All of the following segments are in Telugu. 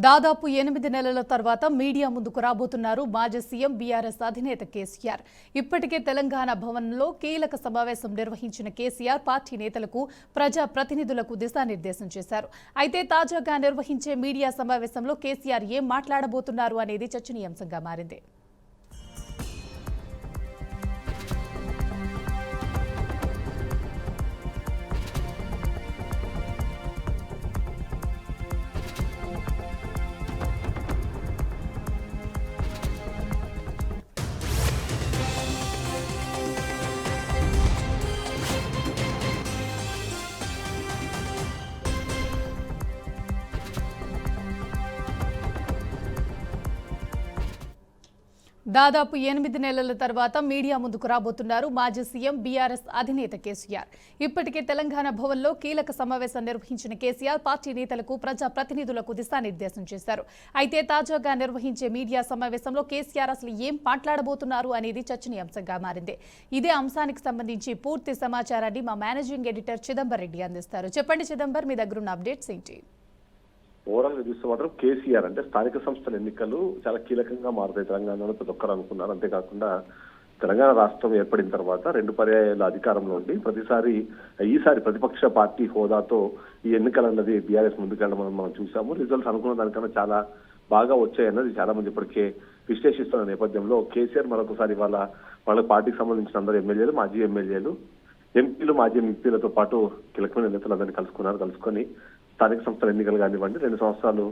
దాదాపు 8 నెలల తర్వాత మీడియా ముందుకు రాబోతున్నారు మాజీ సీఎం బీఆర్ఎస్ అధినేత కేసీఆర్. ఇప్పటికే తెలంగాణ భవన్లో కీలక సమావేశం నిర్వహించిన కేసీఆర్ పార్టీ నేతలకు, ప్రజా ప్రతినిధులకు దిశానిర్దేశం చేశారు. అయితే తాజాగా నిర్వహించే మీడియా సమావేశంలో కేసీఆర్ ఏం మాట్లాడబోతున్నారు అనేది చర్చనీయాంశంగా మారింది. దాదాపు 8 నెలల తర్వాత మీడియా ముందుకు రాబోతున్నారు మాజీ సీఎం బీఆర్ఎస్ అధినేత కేసీఆర్. ఇప్పటికే తెలంగాణ భవన్లో కీలక సమావేశం నిర్వహించిన కేసీఆర్ పార్టీ నేతలకు, ప్రజా ప్రతినిధులకు దిశానిర్దేశం చేశారు. అయితే తాజాగా నిర్వహించే మీడియా సమావేశంలో కేసీఆర్ అసలు ఏం మాట్లాడబోతున్నారు అనేది చర్చనీయాంశంగా మారింది. ఇదే అంశానికి సంబంధించి పూర్తి సమాచారాన్ని మా మేనేజింగ్ ఎడిటర్ చిదంబర్ రెడ్డి అందిస్తారు. చెప్పండి చిదంబర్, మీ దగ్గర ఉన్న అప్డేట్స్ ఏంటి? ఓవరాల్ గా చూస్తే మాత్రం కేసీఆర్ అంటే స్థానిక సంస్థల ఎన్నికలు చాలా కీలకంగా మారుతాయి తెలంగాణలో, ప్రతి ఒక్కరు అనుకున్నారు. అంతేకాకుండా తెలంగాణ రాష్ట్రం ఏర్పడిన తర్వాత 2 పర్యాయాల అధికారంలో ఉండి ఈసారి ప్రతిపక్ష పార్టీ హోదాతో ఈ ఎన్నికలు అన్నది బీఆర్ఎస్ ముందుకెళ్ళడం మనం చూసాము. రిజల్ట్స్ అనుకున్న దానికన్నా చాలా బాగా వచ్చాయన్నది చాలా మంది ఇప్పటికే విశ్లేషిస్తున్న నేపథ్యంలో కేసీఆర్ మరొకసారి వాళ్ళ పార్టీకి సంబంధించిన అందరూ ఎమ్మెల్యేలు, మాజీ ఎమ్మెల్యేలు, ఎంపీలు, మాజీ ఎంపీలతో పాటు కీలకమైన నేతలందరినీ కలుసుకొని స్థానిక సంస్థల ఎన్నికలు కానివ్వండి, 2 సంవత్సరాలు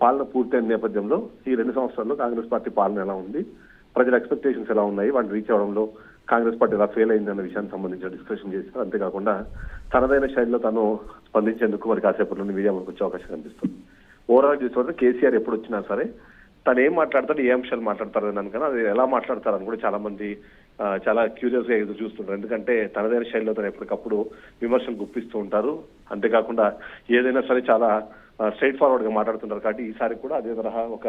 పాలన పూర్తయిన నేపథ్యంలో ఈ 2 సంవత్సరాల్లో కాంగ్రెస్ పార్టీ పాలన ఎలా ఉంది, ప్రజల ఎక్స్పెక్టేషన్స్ ఎలా ఉన్నాయి, వాటిని రీచ్ అవడంలో కాంగ్రెస్ పార్టీ ఎలా ఫెయిల్ అయిందన్న విషయానికి సంబంధించిన డిస్కషన్ చేశారు. అంతేకాకుండా తనదైన శైలిలో తను స్పందించేందుకు మరి కాసేపట్లో మీడియా మనకు వచ్చే అవకాశం కనిపిస్తుంది. ఓవరాల్ చూస్తే కేసీఆర్ ఎప్పుడు వచ్చినా సరే తను ఏం మాట్లాడతాడు, ఏ అంశాలు మాట్లాడతారు దానికన్నా అది ఎలా మాట్లాడతారని కూడా చాలా మంది చాలా క్యూరియస్ గా ఎదురు చూస్తుంటారు. ఎందుకంటే తనదైన శైలిలో తను ఎప్పటికప్పుడు విమర్శలు గుప్పిస్తూ ఉంటారు. అంతేకాకుండా ఏదైనా సరే చాలా స్ట్రైట్ ఫార్వర్డ్ గా మాట్లాడుతుంటారు. కాబట్టి ఈసారి కూడా అదే తరహా ఒక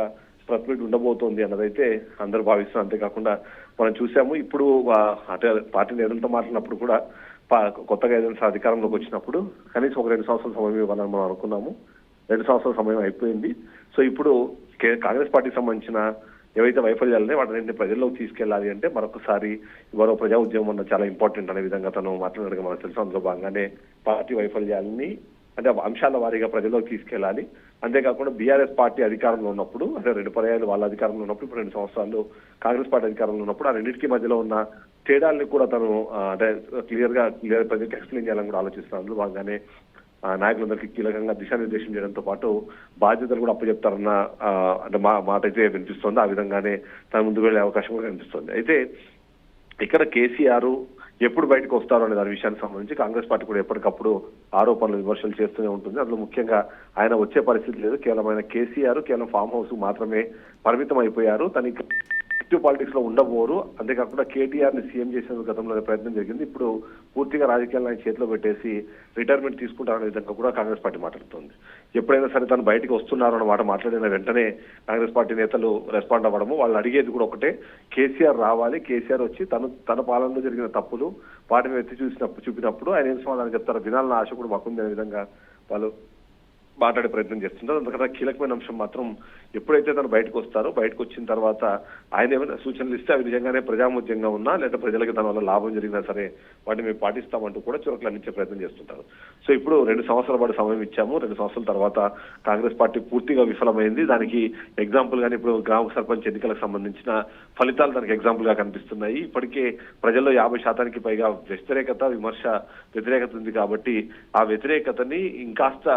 ప్రెస్ మీట్ ఉండబోతోంది అన్నదైతే అందరూ భావిస్తున్నారు. అంతేకాకుండా మనం చూసాము, ఇప్పుడు అంటే పార్టీ నేతలతో మాట్లాడినప్పుడు కూడా కొత్తగా ఏదైనా అధికారంలోకి వచ్చినప్పుడు కనీసం ఒక 2 సంవత్సరాల సమయం ఇవ్వాలని మనం అనుకున్నాము. 2 సంవత్సరాల సమయం అయిపోయింది. సో ఇప్పుడు కాంగ్రెస్ పార్టీకి సంబంధించిన ఏవైతే వైఫల్యాలనే వాటిని ప్రజల్లోకి తీసుకెళ్లాలి అంటే మరొకసారి మరో ప్రజా ఉద్యమం అన్న చాలా ఇంపార్టెంట్ అనే విధంగా తను మాట్లాడడం మనకు తెలుసు. అందులో భాగంగానే పార్టీ వైఫల్యాలని అంటే అంశాల వారీగా ప్రజల్లోకి తీసుకెళ్లాలి. అంతేకాకుండా బీఆర్ఎస్ పార్టీ అధికారంలో ఉన్నప్పుడు, అంటే 2 పర్యాయాలు వాళ్ళ అధికారంలో ఉన్నప్పుడు, ఇప్పుడు 2 సంవత్సరాలు కాంగ్రెస్ పార్టీ అధికారంలో ఉన్నప్పుడు ఆ రెండింటికి మధ్యలో ఉన్న తేడాల్ని కూడా తను అంటే క్లియర్ ప్రజలకు ఎక్స్ప్లెయిన్ చేయాలని కూడా ఆలోచిస్తున్నారు. అందులో భాగంగానే నాయకులందరికీ కీలకంగా దిశానిర్దేశం చేయడంతో పాటు బాధ్యతలు కూడా అప్పచెప్తారన్న అంటే మాట అయితే వినిపిస్తోంది. ఆ విధంగానే తన ముందుకు వెళ్లే అవకాశం కూడా కనిపిస్తోంది. అయితే ఇక్కడ కేసీఆర్ ఎప్పుడు బయటకు వస్తారో అనే దాని విషయానికి సంబంధించి కాంగ్రెస్ పార్టీ కూడా ఎప్పటికప్పుడు ఆరోపణలు, విమర్శలు చేస్తూనే ఉంటుంది. అందులో ముఖ్యంగా ఆయన వచ్చే పరిస్థితి లేదు. కేవలం ఆయన కేసీఆర్ కేవలం ఫామ్ హౌస్ మాత్రమే పరిమితం అయిపోయారు. తనకి యాక్టివ్ పాలిటిక్స్ లో ఉండబోరు. అంతేకాకుండా కేటీఆర్ ని సీఎం చేసేందుకు గతంలో ప్రయత్నం జరిగింది. ఇప్పుడు పూర్తిగా రాజకీయాలను ఆయన చేతిలో పెట్టేసి రిటైర్మెంట్ తీసుకుంటారనే విధంగా కూడా కాంగ్రెస్ పార్టీ మాట్లాడుతోంది. ఎప్పుడైనా సరే తను బయటకు వస్తున్నారు అన్న మాట మాట్లాడిన వెంటనే కాంగ్రెస్ పార్టీ నేతలు రెస్పాండ్ అవ్వడము, వాళ్ళు అడిగేది కూడా ఒకటే, కేసీఆర్ రావాలి, కేసీఆర్ వచ్చి తన పాలనలో జరిగిన తప్పులు వాటిని ఎత్తి చూపినప్పుడు ఆయన ఏం సమాధానం చెప్తారో వినాలన్న ఆశ కూడా మాకుంది అనే విధంగా వాళ్ళు మాట్లాడే ప్రయత్నం చేస్తుంటారు. అందుకని కీలకమైన అంశం మాత్రం ఎప్పుడైతే తను బయటకు వస్తారో, బయటకు వచ్చిన తర్వాత ఆయన ఏమైనా సూచనలు ఇస్తే అవి నిజంగానే ప్రజామోద్యంగా ఉన్నా లేదా ప్రజలకు దాని వల్ల లాభం జరిగినా సరే వాటిని మేము పాటిస్తామంటూ కూడా చురుకులు అందించే ప్రయత్నం చేస్తుంటారు. సో ఇప్పుడు 2 సంవత్సరాల పాటు సమయం ఇచ్చాము. 2 సంవత్సరాల తర్వాత కాంగ్రెస్ పార్టీ పూర్తిగా విఫలమైంది. దానికి ఎగ్జాంపుల్ గానీ ఇప్పుడు గ్రామ సర్పంచ్ ఎన్నికలకు సంబంధించిన ఫలితాలు దానికి ఎగ్జాంపుల్ గా కనిపిస్తున్నాయి. ఇప్పటికే ప్రజల్లో 50% పైగా వ్యతిరేకత ఉంది. కాబట్టి ఆ వ్యతిరేకతని ఇంకాస్త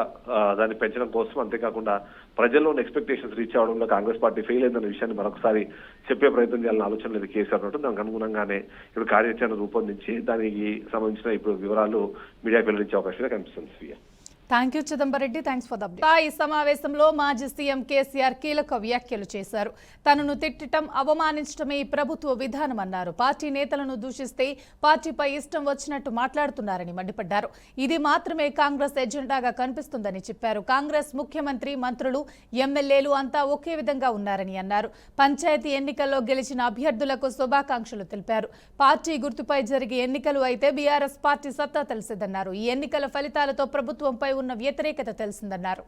దాన్ని పెంచడం కోసం, అంతేకాకుండా ప్రజల్లో ఎక్స్పెక్టేషన్స్ రీచ్ అవడంలో కాంగ్రెస్ పార్టీ ఫెయిల్ అయిందన్న విషయాన్ని మరొకసారి చెప్పే ప్రయత్నం చేయాలని ఆలోచన లేదు కేసీఆర్ ఉన్నట్టు. దానికి అనుగుణంగానే ఇప్పుడు కార్యాచరణ రూపొందించి దానికి సంబంధించిన ఇప్పుడు వివరాలు మీడియాకు వెల్లడించే అవకాశంగా కనిపిస్తుంది. స్వీయ thank you Chidambar Reddy, thanks for the update. ఈ సమావేశంలో మాజీ సీఎం కేసీఆర్ కీలక వ్యాఖ్యలు చేశారు. తనను తిట్టడం, అవమానించడమే ఈ ప్రభుత్వ విధానం అన్నారు. పార్టీ నేతలను దూషిస్తే పార్టీపై ఇష్టం వచ్చినట్టు మాట్లాడుతున్నారని మండిపడ్డారు. ఇది మాత్రమే కాంగ్రెస్ ఎజెండాగా కనిపిస్తుందని చెప్పారు. కాంగ్రెస్ ముఖ్యమంత్రి, మంత్రులు, ఎమ్మెల్యేలు అంతా ఒకే విధంగా ఉన్నారని అన్నారు. పంచాయతీ ఎన్నికల్లో గెలిచిన అభ్యర్థులకు శుభాకాంక్షలు తెలిపారు. పార్టీ గుర్తుపై జరిగే ఎన్నికలు అయితే బీఆర్ఎస్ పార్టీ సత్తా తెలిసిందన్నారు. ఈ ఎన్నికల ఫలితాలతో ప్రభుత్వంపై ఉన్న వ్యతిరేకత తెలిసిందన్నారు.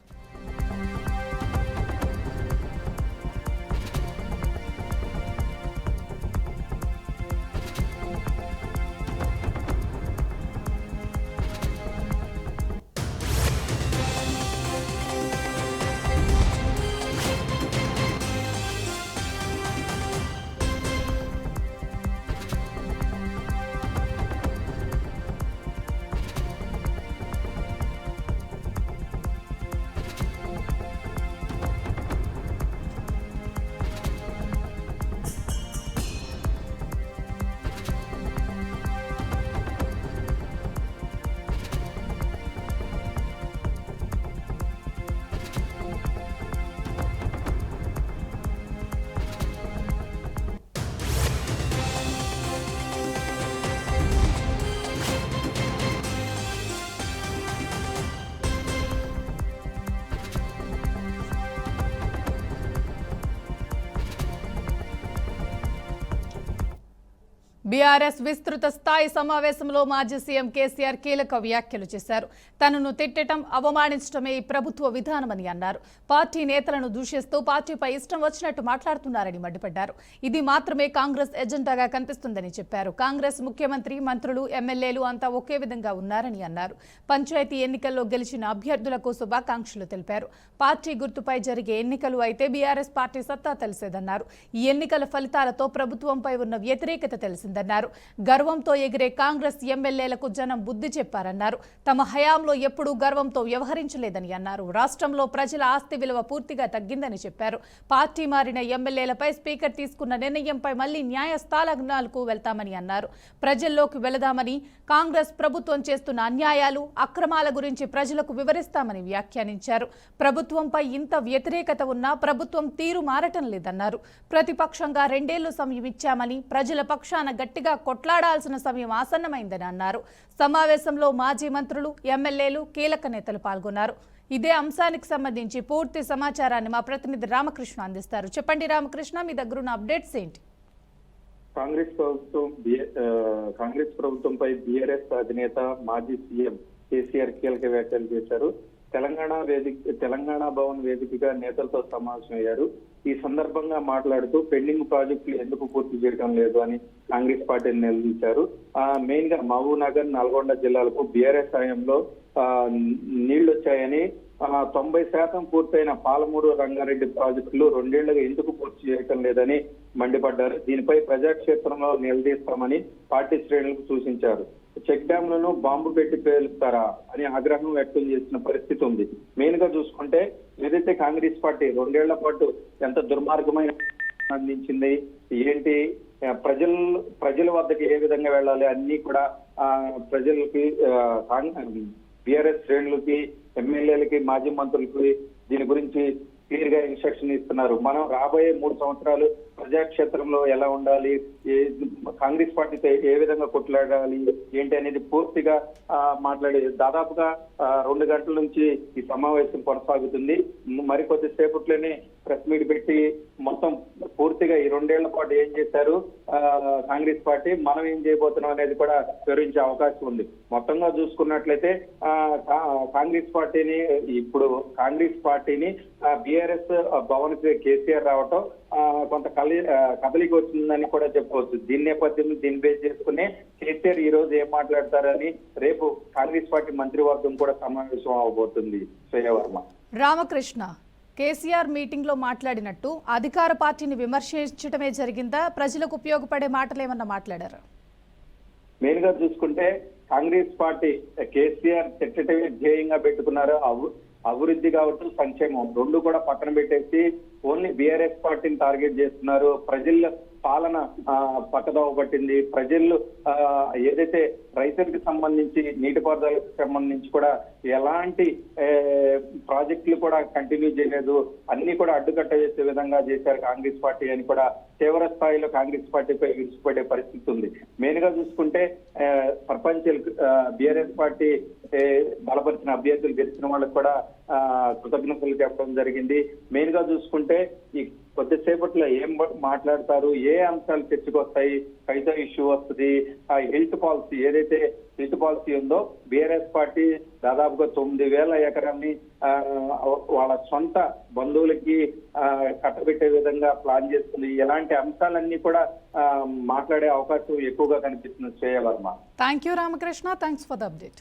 బీఆర్ఎస్ విస్తృత స్థాయి సమావేశంలో మాజీ సీఎం కేసీఆర్ కీలక వ్యాఖ్యలు చేశారు. తనను తిట్టడం, అవమానించడమే ఈ ప్రభుత్వ విధానమని అన్నారు. పార్టీ నేతలను దూషిస్తూ పార్టీపై ఇష్టం వచ్చినట్టు మాట్లాడుతున్నారని మండిపడ్డారు. ఇది మాత్రమే కాంగ్రెస్ ఎజెండాగా కనిపిస్తుందని చెప్పారు. కాంగ్రెస్ ముఖ్యమంత్రి, మంత్రులు, ఎమ్మెల్యేలు అంతా ఒకే విధంగా ఉన్నారని అన్నారు. పంచాయతీ ఎన్నికల్లో గెలిచిన అభ్యర్థులకు శుభాకాంక్షలు తెలిపారు. పార్టీ గుర్తుపై జరిగే ఎన్నికలు అయితే బీఆర్ఎస్ పార్టీ సత్తా తెలిసేదన్నారు. ఈ ఎన్నికల ఫలితాలతో ప్రభుత్వంపై ఉన్న వ్యతిరేకత తెలిసిందన్నారు. గర్వంతో ఎగిరే కాంగ్రెస్ ఎమ్మెల్యేలకు జనం బుద్ధి చెప్పారన్నారు. తమ హయాంలో ఎప్పుడూ గర్వంతో వ్యవహరించలేదని అన్నారు. రాష్ట్రంలో ప్రజల ఆస్తి విలువ పూర్తిగా తగ్గిందని చెప్పారు. పార్టీ మారిన ఎమ్మెల్యేలపై స్పీకర్ తీసుకున్న నిర్ణయంపై మళ్లీ న్యాయస్థానాలకు వెళ్తామని అన్నారు. ప్రజల్లోకి వెళదామని, కాంగ్రెస్ ప్రభుత్వం చేస్తున్న అన్యాయాలు, అక్రమాల గురించి ప్రజలకు వివరిస్తామని వ్యాఖ్యానించారు. ప్రభుత్వంపై ఇంత వ్యతిరేకత ఉన్నా ప్రభుత్వం తీరు మారటం లేదన్నారు. ప్రతిపక్షంగా 2 ఏళ్లు సమయం ఇచ్చామని, ప్రజల పక్షాన గట్టిగా కొట్లాడాల్సిన సమయం ఆసన్నమైందని అన్నారు. సమావేశంలో మాజీ మంత్రులు, ఎమ్మెల్యేలు, కీలక నేతలు పాల్గొన్నారు. ఇదే అంశానికి సంబంధించి పూర్తి సమాచారాన్ని మా ప్రతినిధి రామకృష్ణ అందిస్తారు. చెప్పండి రామకృష్ణ, మీ దగ్గరున్న అప్డేట్స్ ఏంటి? కాంగ్రెస్ ప్రభుత్వంపై బీఆర్ఎస్ అధినేత మాజీ సీఎం కేసీఆర్ కీలక వ్యాఖ్యలు చేశారు. తెలంగాణ భవన్ వేదికగా నేతలతో సమావేశమయ్యారు. ఈ సందర్భంగా మాట్లాడుతూ పెండింగ్ ప్రాజెక్టులు ఎందుకు పూర్తి చేయడం లేదు అని కాంగ్రెస్ పార్టీని నిలదీశారు. మెయిన్ గా మహబూబ్ నగర్, నల్గొండ జిల్లాలకు బీఆర్ఎస్ హయాంలో నీళ్లు వచ్చాయని, 90% పూర్తయిన పాలమూరు, రంగారెడ్డి ప్రాజెక్టులు 2 ఏళ్లుగా ఎందుకు పూర్తి చేయటం లేదని మండిపడ్డారు. దీనిపై ప్రజాక్షేత్రంలో నిలదీస్తామని పార్టీ శ్రేణులకు సూచించారు. చెక్ డ్యాంలను బాంబు పెట్టి పేలుస్తారా అని ఆగ్రహం వ్యక్తం చేసిన పరిస్థితి ఉంది. మెయిన్ గా చూసుకుంటే ఏదైతే కాంగ్రెస్ పార్టీ 2 ఏళ్ల పాటు ఎంత దుర్మార్గమైన అందించింది, ఏంటి, ప్రజల వద్దకు ఏ విధంగా వెళ్ళాలి అన్ని కూడా ప్రజలకి, బీఆర్ఎస్ శ్రేణులకి, ఎమ్మెల్యేలకి, మాజీ మంత్రులకి దీని గురించి క్లియర్ గా ఇన్స్ట్రక్షన్ ఇస్తున్నారు. మనం రాబోయే 3 సంవత్సరాలు ప్రజాక్షేత్రంలో ఎలా ఉండాలి, కాంగ్రెస్ పార్టీతో ఏ విధంగా కొట్లాడాలి ఏంటి అనేది పూర్తిగా మాట్లాడి దాదాపుగా 2 గంటల నుంచి ఈ సమావేశం కొనసాగుతుంది. మరికొద్ది సేపట్లోనే ప్రెస్ మీట్ పెట్టి మొత్తం పూర్తిగా ఈ 2 ఏళ్ల పాటు ఏం చేశారు కాంగ్రెస్ పార్టీ, మనం ఏం చేయబోతున్నాం అనేది కూడా వివరించే అవకాశం ఉంది. మొత్తంగా చూసుకున్నట్లయితే కాంగ్రెస్ పార్టీని బీఆర్ఎస్ భవన్ కేసీఆర్ రావటం కొంత కదలికి వచ్చిందని కూడా చెప్పవచ్చు. దీని నేపథ్యంలో దీన్ని బేస్ చేసుకుని కేసీఆర్ ఈ రోజు ఏం మాట్లాడతారని రేపు కాంగ్రెస్ పార్టీ మంత్రివర్గం కూడా సమావేశం అవబోతుంది. శ్రేయవర్మ. రామకృష్ణ, కేసీఆర్ మీటింగ్ లో మాట్లాడినట్టు అధికార పార్టీని విమర్శించడమే జరిగిందా? ప్రజలకు ఉపయోగపడే మాటలు ఏమన్నా మాట్లాడారు? మెయిన్ గా చూసుకుంటే కాంగ్రెస్ పార్టీ కేసీఆర్ తిట్టడమే ధ్యేయంగా పెట్టుకున్నారు. అభివృద్ధి కావచ్చు, సంక్షేమం 2 కూడా పక్కన పెట్టేసి ఓన్లీ బీఆర్ఎస్ పార్టీని టార్గెట్ చేస్తున్నారు. ప్రజల పాలన పక్కదోవ పట్టింది. ప్రజలు ఏదైతే రైతులకు సంబంధించి, నీటిపారుదలకు సంబంధించి కూడా ఎలాంటి ప్రాజెక్టులు కూడా కంటిన్యూ చేయలేదు, అన్ని కూడా అడ్డుకట్ట చేసే విధంగా చేశారు కాంగ్రెస్ పార్టీ అని కూడా తీవ్ర స్థాయిలో కాంగ్రెస్ పార్టీపై విరుచుకుపడే పరిస్థితి ఉంది. మెయిన్ గా చూసుకుంటే సర్పంచులు, బీఆర్ఎస్ పార్టీ బలపరిచిన అభ్యర్థులు గెలిచిన వాళ్ళకి కూడా కృతజ్ఞతలు చెప్పడం జరిగింది. మెయిన్ గా చూసుకుంటే ఈ కొద్దిసేపట్లో ఏం మాట్లాడతారు, ఏ అంశాలు చర్చకొస్తాయి, కైతా ఇష్యూ వస్తుంది, హెల్త్ పాలసీ ఏదైతే హెల్త్ పాలసీ ఉందో బీఆర్ఎస్ పార్టీ దాదాపుగా 9,000 ఎకరాన్ని వాళ్ళ సొంత బంధువులకి కట్టబెట్టే విధంగా ప్లాన్ చేస్తుంది. ఇలాంటి అంశాలన్నీ కూడా మాట్లాడే అవకాశం ఎక్కువగా కనిపిస్తుంది. Shreya Varma. Thank you Ramakrishna, thanks for the update.